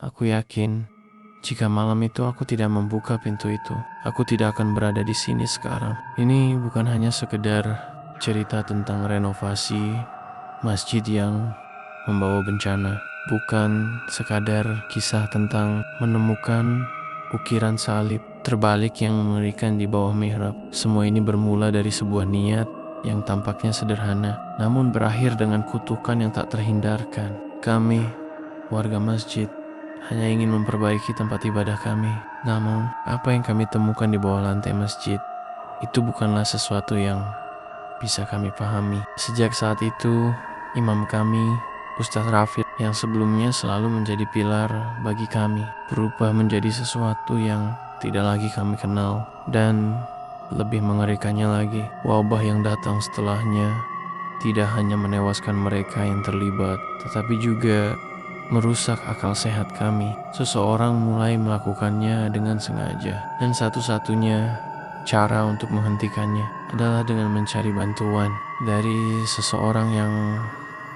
Aku yakin jika malam itu aku tidak membuka pintu itu, aku tidak akan berada di sini sekarang. Ini bukan hanya sekedar cerita tentang renovasi masjid yang membawa bencana, bukan sekadar kisah tentang menemukan ukiran salib terbalik yang mengerikan di bawah mihrab. Semua ini bermula dari sebuah niat yang tampaknya sederhana, namun berakhir dengan kutukan yang tak terhindarkan. Kami, warga masjid, hanya ingin memperbaiki tempat ibadah kami. Namun, apa yang kami temukan di bawah lantai masjid itu bukanlah sesuatu yang bisa kami pahami. Sejak saat itu, imam kami, Ustadz Rafid, yang sebelumnya selalu menjadi pilar bagi kami, berubah menjadi sesuatu yang tidak lagi kami kenal. Dan lebih mengerikannya lagi, wabah yang datang setelahnya tidak hanya menewaskan mereka yang terlibat, tetapi juga merusak akal sehat kami. Seseorang mulai melakukannya dengan sengaja, dan satu-satunya cara untuk menghentikannya adalah dengan mencari bantuan dari seseorang yang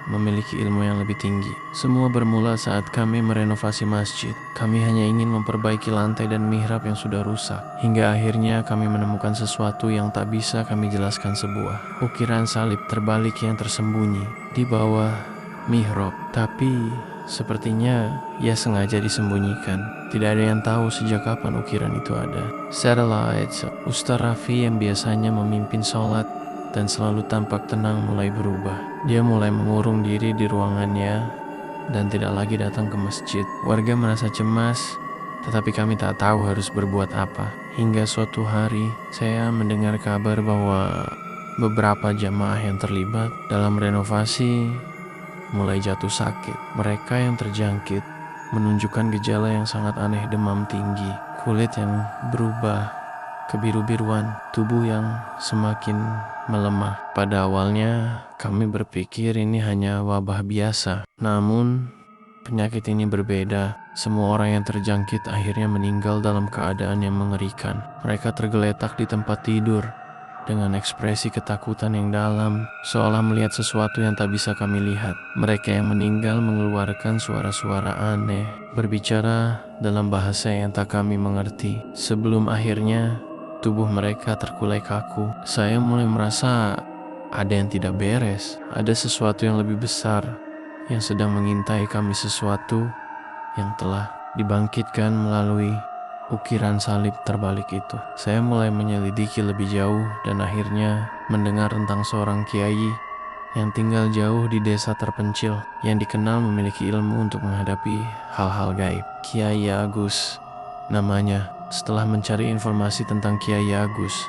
memiliki ilmu yang lebih tinggi. Semua bermula saat kami merenovasi masjid. Kami hanya ingin memperbaiki lantai dan mihrab yang sudah rusak. Hingga akhirnya kami menemukan sesuatu yang tak bisa kami jelaskan, sebuah ukiran salib terbalik yang tersembunyi di bawah mihrab. Tapi sepertinya ia sengaja disembunyikan. Tidak ada yang tahu sejak kapan ukiran itu ada. Satellite, Ustaz Raffi yang biasanya memimpin sholat dan selalu tampak tenang mulai berubah. Dia mulai mengurung diri di ruangannya dan tidak lagi datang ke masjid. Warga merasa cemas, tetapi kami tak tahu harus berbuat apa. Hingga suatu hari, saya mendengar kabar bahwa beberapa jamaah yang terlibat dalam renovasi mulai jatuh sakit. Mereka yang terjangkit menunjukkan gejala yang sangat aneh: demam tinggi, kulit yang berubah kebiru-biruan, tubuh yang semakin melemah. Pada awalnya kami berpikir ini hanya wabah biasa, namun penyakit ini berbeda. Semua orang yang terjangkit akhirnya meninggal dalam keadaan yang mengerikan. Mereka tergeletak di tempat tidur dengan ekspresi ketakutan yang dalam, seolah melihat sesuatu yang tak bisa kami lihat. Mereka yang meninggal mengeluarkan suara-suara aneh, berbicara dalam bahasa yang tak kami mengerti, sebelum akhirnya tubuh mereka terkulai kaku. Saya mulai merasa ada yang tidak beres. Ada sesuatu yang lebih besar yang sedang mengintai kami, sesuatu yang telah dibangkitkan melalui ukiran salib terbalik itu. Saya mulai menyelidiki lebih jauh dan akhirnya mendengar tentang seorang kiai yang tinggal jauh di desa terpencil yang dikenal memiliki ilmu untuk menghadapi hal-hal gaib. Kiai Agus namanya. Setelah mencari informasi tentang Kiai Agus,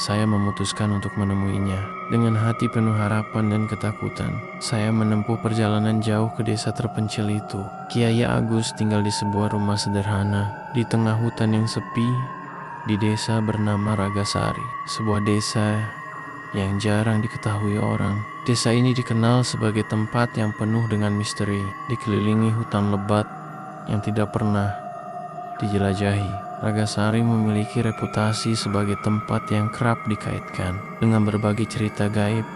saya memutuskan untuk menemuinya. Dengan hati penuh harapan dan ketakutan, saya menempuh perjalanan jauh ke desa terpencil itu. Kiai Agus tinggal di sebuah rumah sederhana di tengah hutan yang sepi di desa bernama Ragasari, sebuah desa yang jarang diketahui orang. Desa ini dikenal sebagai tempat yang penuh dengan misteri, dikelilingi hutan lebat yang tidak pernah dijelajahi. Ragasari memiliki reputasi sebagai tempat yang kerap dikaitkan dengan berbagai cerita gaib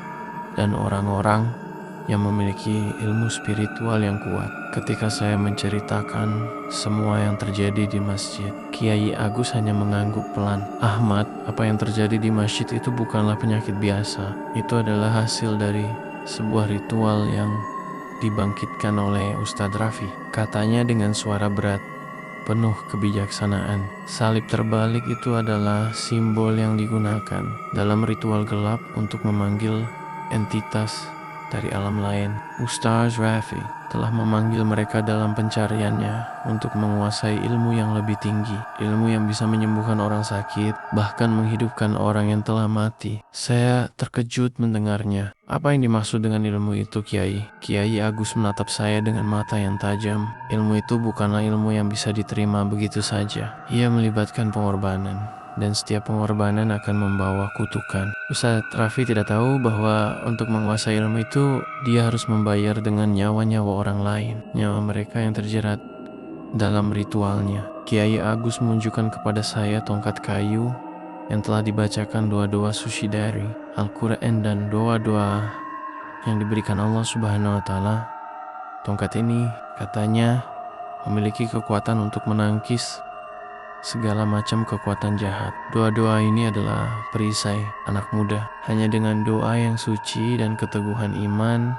dan orang-orang yang memiliki ilmu spiritual yang kuat. Ketika saya menceritakan semua yang terjadi di masjid, Kiai Agus hanya mengangguk pelan. Ahmad, apa yang terjadi di masjid itu bukanlah penyakit biasa. Itu adalah hasil dari sebuah ritual yang dibangkitkan oleh Ustadz Raffi, katanya dengan suara berat penuh kebijaksanaan. Salib terbalik itu adalah simbol yang digunakan dalam ritual gelap untuk memanggil entitas dari alam lain. Ustaz Raffi telah memanggil mereka dalam pencariannya untuk menguasai ilmu yang lebih tinggi, ilmu yang bisa menyembuhkan orang sakit, bahkan menghidupkan orang yang telah mati. Saya terkejut mendengarnya. Apa yang dimaksud dengan ilmu itu, Kiai? Kiai Agus menatap saya dengan mata yang tajam. Ilmu itu bukanlah ilmu yang bisa diterima begitu saja. Ia melibatkan pengorbanan, dan setiap pengorbanan akan membawa kutukan. Ustadz Raffi tidak tahu bahwa untuk menguasai ilmu itu, dia harus membayar dengan nyawa-nyawa orang lain, nyawa mereka yang terjerat dalam ritualnya. Kiai Agus menunjukkan kepada saya tongkat kayu yang telah dibacakan doa-doa suci dari Al-Quran dan doa-doa yang diberikan Allah Subhanahu wa Ta'ala. Tongkat ini, katanya, memiliki kekuatan untuk menangkis segala macam kekuatan jahat. Doa-doa ini adalah perisai anak muda. Hanya dengan doa yang suci dan keteguhan iman,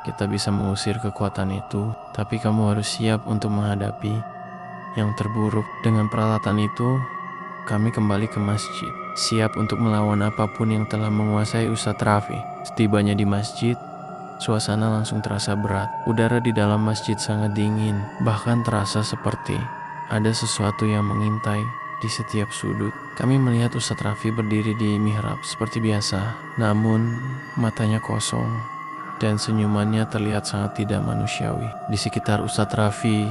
kita bisa mengusir kekuatan itu. Tapi kamu harus siap untuk menghadapi yang terburuk. Dengan peralatan itu, kami kembali ke masjid, siap untuk melawan apapun yang telah menguasai Ustadz Raffi. Setibanya di masjid, suasana langsung terasa berat. Udara di dalam masjid sangat dingin, bahkan terasa seperti ada sesuatu yang mengintai di setiap sudut. Kami melihat Ustadz Raffi berdiri di mihrab seperti biasa, namun matanya kosong dan senyumannya terlihat sangat tidak manusiawi. Di sekitar Ustadz Raffi,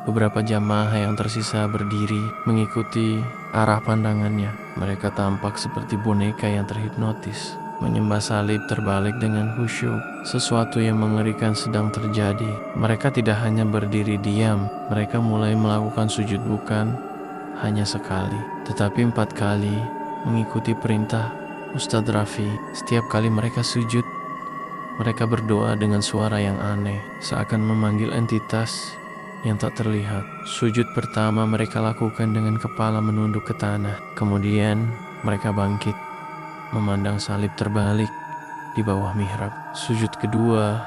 beberapa jamaah yang tersisa berdiri mengikuti arah pandangannya. Mereka tampak seperti boneka yang terhipnotis, menyembah salib terbalik dengan khusyuk. Sesuatu yang mengerikan sedang terjadi. Mereka tidak hanya berdiri diam, mereka mulai melakukan sujud bukan hanya sekali, tetapi 4 kali mengikuti perintah Ustadz Raffi. Setiap kali mereka sujud, mereka berdoa dengan suara yang aneh, seakan memanggil entitas yang tak terlihat. Sujud pertama mereka lakukan dengan kepala menunduk ke tanah. Kemudian mereka bangkit, memandang salib terbalik di bawah mihrab. Sujud kedua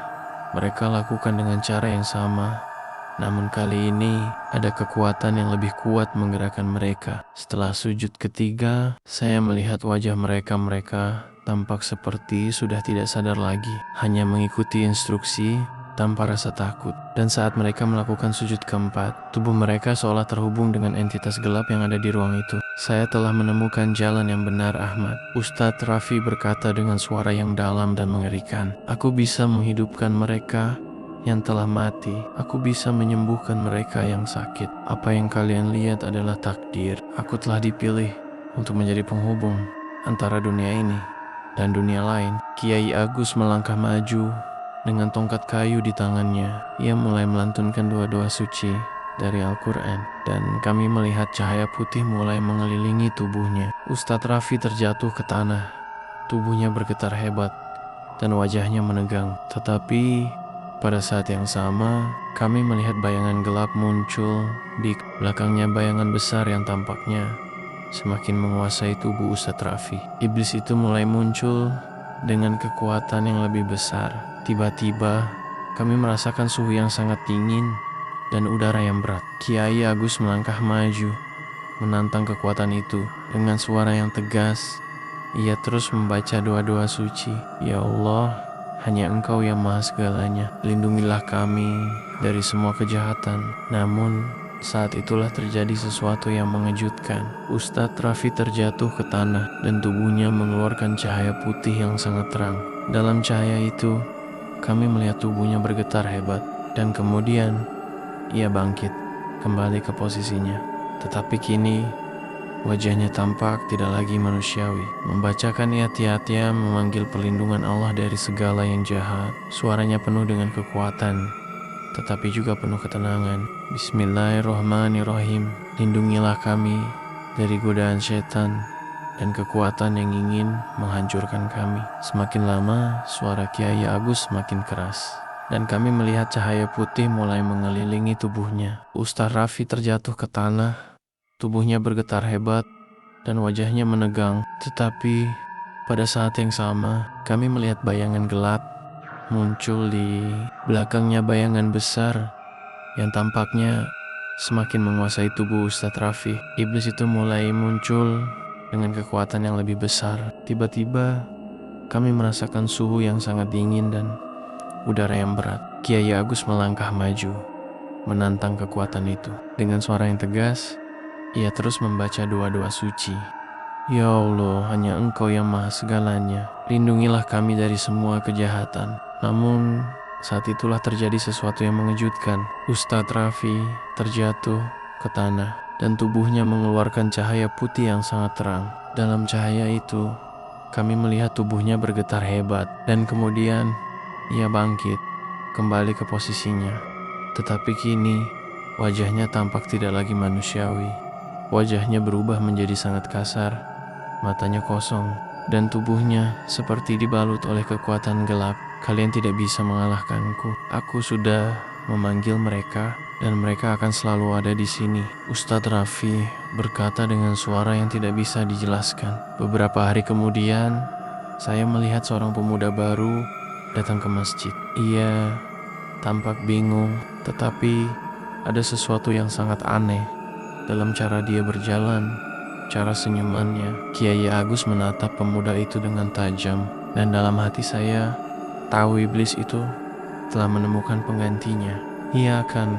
mereka lakukan dengan cara yang sama, namun kali ini ada kekuatan yang lebih kuat menggerakkan mereka. Setelah sujud ketiga, saya melihat wajah mereka tampak seperti sudah tidak sadar lagi, hanya mengikuti instruksi tanpa rasa takut. Dan saat mereka melakukan sujud keempat, tubuh mereka seolah terhubung dengan entitas gelap yang ada di ruang itu. Saya telah menemukan jalan yang benar, Ahmad. Ustadz Raffi berkata dengan suara yang dalam dan mengerikan. Aku bisa menghidupkan mereka yang telah mati. Aku bisa menyembuhkan mereka yang sakit. Apa yang kalian lihat adalah takdir. Aku telah dipilih untuk menjadi penghubung antara dunia ini dan dunia lain. Kiai Agus melangkah maju dengan tongkat kayu di tangannya. Ia mulai melantunkan doa-doa suci dari Al-Quran, dan kami melihat cahaya putih mulai mengelilingi tubuhnya. Ustadz Raffi terjatuh ke tanah. Tubuhnya bergetar hebat dan wajahnya menegang. Tetapi pada saat yang sama, kami melihat bayangan gelap muncul di belakangnya, bayangan besar yang tampaknya semakin menguasai tubuh Ustadz Raffi. Iblis itu mulai muncul dengan kekuatan yang lebih besar. Tiba-tiba, kami merasakan suhu yang sangat dingin dan udara yang berat. Kiai Agus melangkah maju, menantang kekuatan itu. Dengan suara yang tegas, ia terus membaca doa-doa suci. Ya Allah, hanya Engkau yang maha segalanya. Lindungilah kami dari semua kejahatan. Namun, saat itulah terjadi sesuatu yang mengejutkan. Ustadz Raffi terjatuh ke tanah dan tubuhnya mengeluarkan cahaya putih yang sangat terang. Dalam cahaya itu, kami melihat tubuhnya bergetar hebat, dan kemudian ia bangkit kembali ke posisinya. Tetapi kini wajahnya tampak tidak lagi manusiawi. Membacakan ayat-ayatnya memanggil perlindungan Allah dari segala yang jahat. Suaranya penuh dengan kekuatan, tetapi juga penuh ketenangan. Bismillahirrahmanirrahim. Lindungilah kami dari godaan setan dan kekuatan yang ingin menghancurkan kami. Semakin lama, suara Kiai Agus semakin keras, dan kami melihat cahaya putih mulai mengelilingi tubuhnya. Ustadz Raffi terjatuh ke tanah, tubuhnya bergetar hebat, dan wajahnya menegang. Tetapi pada saat yang sama, kami melihat bayangan gelap muncul di belakangnya, bayangan besar yang tampaknya semakin menguasai tubuh Ustadz Raffi. Iblis itu mulai muncul dengan kekuatan yang lebih besar. Tiba-tiba kami merasakan suhu yang sangat dingin dan udara yang berat. Kiai Agus melangkah maju, menantang kekuatan itu. Dengan suara yang tegas, ia terus membaca doa-doa suci. Ya Allah, hanya Engkau yang maha segalanya. Lindungilah kami dari semua kejahatan. Namun, saat itulah terjadi sesuatu yang mengejutkan. Ustadz Raffi terjatuh ke tanah dan tubuhnya mengeluarkan cahaya putih yang sangat terang. Dalam cahaya itu, kami melihat tubuhnya bergetar hebat, dan kemudian ia bangkit kembali ke posisinya. Tetapi kini, wajahnya tampak tidak lagi manusiawi. Wajahnya berubah menjadi sangat kasar, matanya kosong, dan tubuhnya seperti dibalut oleh kekuatan gelap. Kalian tidak bisa mengalahkanku. Aku sudah memanggil mereka dan mereka akan selalu ada di sini. Ustadz Raffi berkata dengan suara yang tidak bisa dijelaskan. Beberapa hari kemudian, saya melihat seorang pemuda baru datang ke masjid. Ia tampak bingung, tetapi ada sesuatu yang sangat aneh dalam cara dia berjalan, cara senyumannya. Kiai Agus menatap pemuda itu dengan tajam, dan dalam hati saya tahu iblis itu telah menemukan penggantinya. Ia akan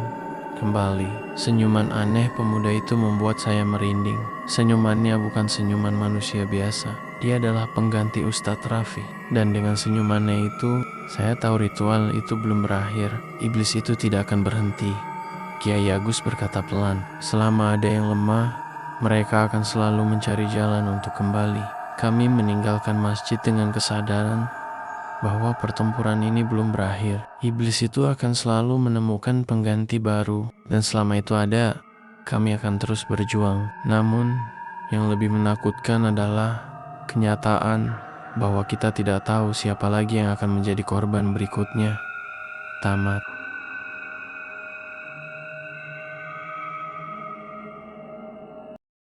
kembali. Senyuman aneh pemuda itu membuat saya merinding. Senyumannya bukan senyuman manusia biasa. Dia adalah pengganti Ustadz Raffi. Dan dengan senyumannya itu, saya tahu ritual itu belum berakhir. Iblis itu tidak akan berhenti. Kiai Agus berkata pelan, selama ada yang lemah, mereka akan selalu mencari jalan untuk kembali. Kami meninggalkan masjid dengan kesadaran bahwa pertempuran ini belum berakhir. Iblis itu akan selalu menemukan pengganti baru, dan selama itu ada, kami akan terus berjuang. Namun, yang lebih menakutkan adalah kenyataan bahwa kita tidak tahu siapa lagi yang akan menjadi korban berikutnya. Tamat.